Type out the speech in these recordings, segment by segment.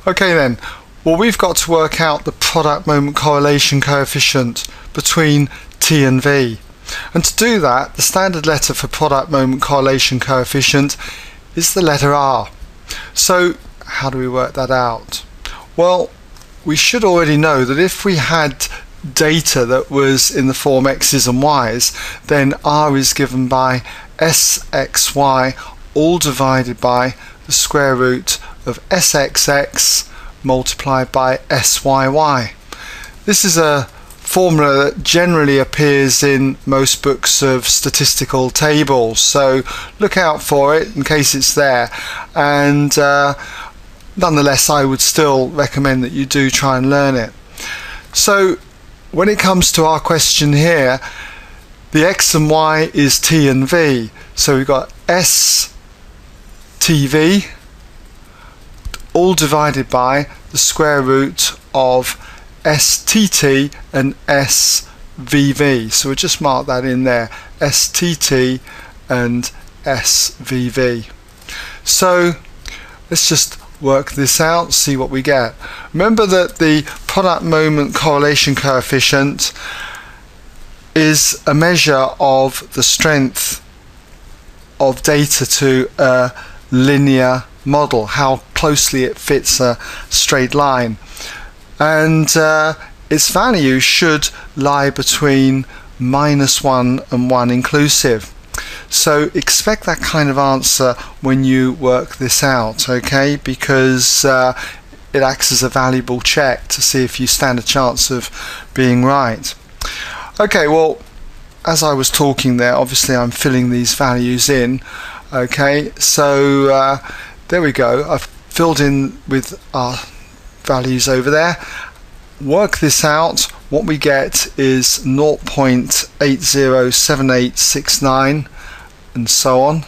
Okay then, well we've got to work out the product moment correlation coefficient between T and V. And to do that, the standard letter for product moment correlation coefficient is the letter R. So how do we work that out? Well, we should already know that if we had data that was in the form x's and y's, then R is given by sxy all divided by the square root of sxx multiplied by syy. This is a formula that generally appears in most books of statistical tables, so look out for it in case it's there, and nonetheless I would still recommend that you do try and learn it. So when it comes to our question here, the x and y is t and v, so we've got s tv all divided by the square root of STT and SVV. So we'll just mark that in there, STT and SVV. So let's just work this out, see what we get. Remember that the product moment correlation coefficient is a measure of the strength of data to a linear model, how closely it fits a straight line, and its value should lie between -1 and 1 inclusive. So expect that kind of answer when you work this out, okay, because it acts as a valuable check to see if you stand a chance of being right. Okay, well, as I was talking there, obviously I'm filling these values in. Okay, so there we go. I've filled in with our values over there. Work this out. What we get is 0.807869 and so on.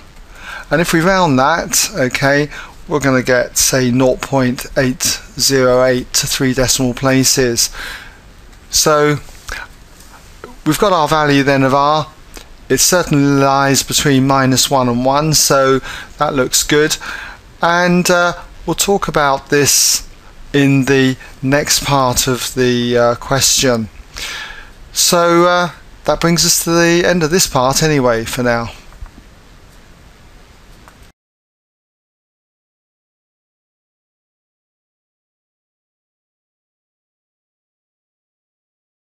And if we round that, okay, we're going to get, say, 0.808 to 3 decimal places. So we've got our value then of R. It certainly lies between -1 and 1, so that looks good. And we'll talk about this in the next part of the question. So that brings us to the end of this part anyway for now.